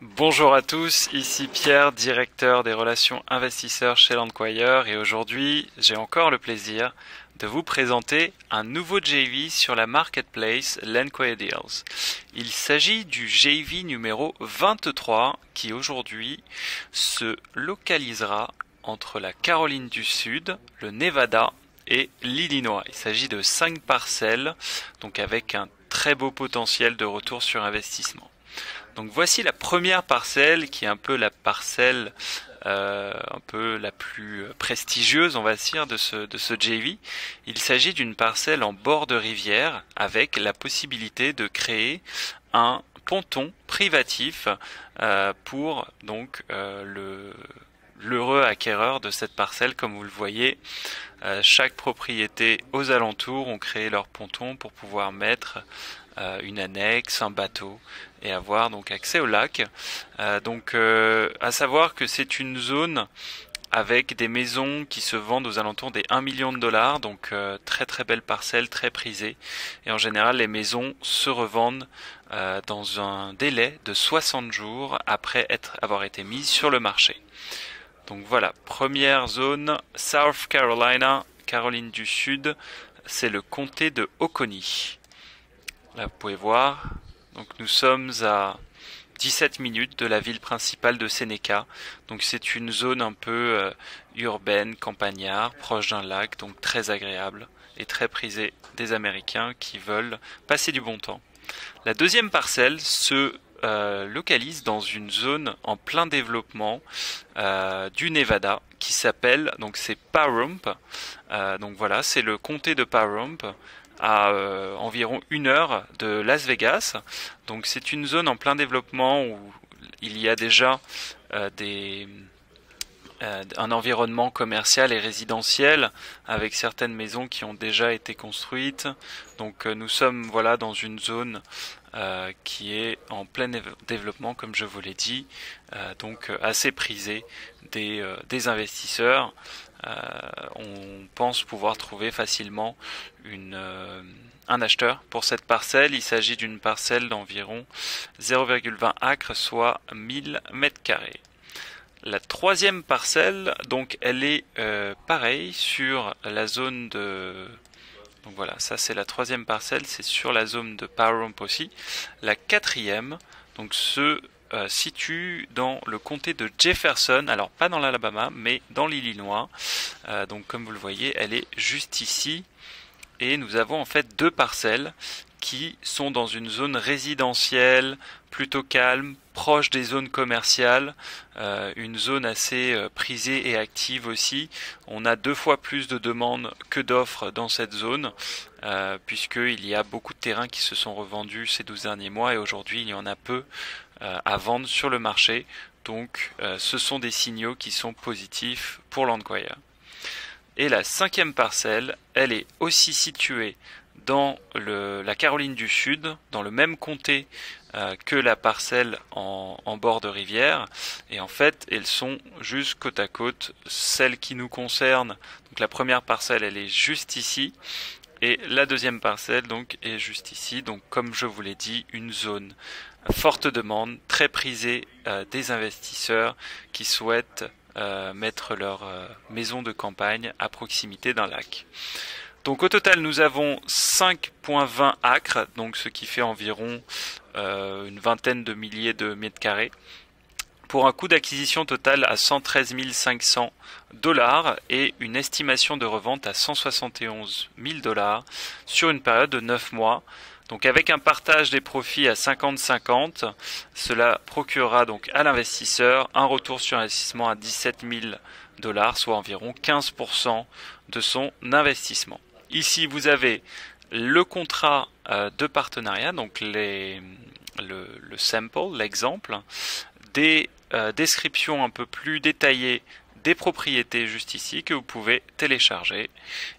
Bonjour à tous, ici Pierre, directeur des relations investisseurs chez Landquire et aujourd'hui j'ai encore le plaisir de vous présenter un nouveau JV sur la marketplace Landquire Deals. Il s'agit du JV numéro 23 qui aujourd'hui se localisera entre la Caroline du Sud, le Nevada et l'Illinois. Il s'agit de 5 parcelles, donc avec un très beau potentiel de retour sur investissement. Donc voici la première parcelle qui est un peu la parcelle un peu la plus prestigieuse, on va dire, de ce JV. Il s'agit d'une parcelle en bord de rivière avec la possibilité de créer un ponton privatif pour donc l'heureux acquéreur de cette parcelle. Comme vous le voyez, chaque propriété aux alentours ont créé leur ponton pour pouvoir mettre une annexe, un bateau et avoir donc accès au lac. À savoir que c'est une zone avec des maisons qui se vendent aux alentours des 1 million de dollars, donc très très belle parcelle, très prisée. Et en général, les maisons se revendent dans un délai de 60 jours après avoir été mises sur le marché. Donc voilà, première zone, South Carolina, Caroline du Sud, c'est le comté de Oconee. Là, vous pouvez voir, donc nous sommes à 17 minutes de la ville principale de Seneca. Donc c'est une zone un peu urbaine, campagnard, proche d'un lac, donc très agréable et très prisée des Américains qui veulent passer du bon temps. La deuxième parcelle se localise dans une zone en plein développement du Nevada qui s'appelle, donc c'est Pahrump. Donc voilà, c'est le comté de Pahrump, à environ 1 heure de Las Vegas. Donc c'est une zone en plein développement où il y a déjà un environnement commercial et résidentiel avec certaines maisons qui ont déjà été construites. Donc nous sommes voilà dans une zone qui est en plein développement, comme je vous l'ai dit, donc assez prisée des investisseurs. On pense pouvoir trouver facilement un acheteur pour cette parcelle. Il s'agit d'une parcelle d'environ 0,20 acres, soit 1000 mètres carrés. La troisième parcelle, donc elle est pareille sur la zone de... Donc voilà, ça c'est la troisième parcelle, c'est sur la zone de Pahrump aussi. La quatrième, donc se situe dans le comté de Jefferson, alors pas dans l'Alabama, mais dans l'Illinois. Donc comme vous le voyez, elle est juste ici. Et nous avons en fait 2 parcelles qui sont dans une zone résidentielle, plutôt calme, proche des zones commerciales, une zone assez prisée et active aussi. On a 2 fois plus de demandes que d'offres dans cette zone, puisqu'il y a beaucoup de terrains qui se sont revendus ces 12 derniers mois et aujourd'hui il y en a peu à vendre sur le marché. Donc ce sont des signaux qui sont positifs pour Landquire. Et la cinquième parcelle, elle est aussi située dans la Caroline du Sud, dans le même comté que la parcelle en bord de rivière. Et en fait, elles sont juste côte à côte. Celle qui nous concerne, donc la première parcelle, elle est juste ici. Et la deuxième parcelle, donc, est juste ici. Donc, comme je vous l'ai dit, une zone forte demande, très prisée des investisseurs qui souhaitent mettre leur maison de campagne à proximité d'un lac. Donc au total nous avons 5,20 acres, donc ce qui fait environ une vingtaine de milliers de mètres carrés, pour un coût d'acquisition total à 113 500 dollars et une estimation de revente à 171 000 dollars sur une période de 9 mois. Donc avec un partage des profits à 50-50, cela procurera donc à l'investisseur un retour sur investissement à 17 000 dollars, soit environ 15% de son investissement. Ici vous avez le contrat de partenariat, donc le sample, l'exemple, des descriptions un peu plus détaillées des propriétés juste ici que vous pouvez télécharger.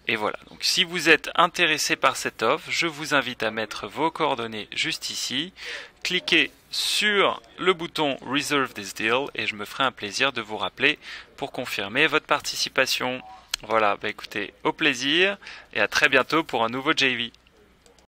Et voilà, donc si vous êtes intéressé par cette offre, je vous invite à mettre vos coordonnées juste ici, cliquez sur le bouton Reserve this deal et je me ferai un plaisir de vous rappeler pour confirmer votre participation. Voilà, bah écoutez, au plaisir et à très bientôt pour un nouveau JV.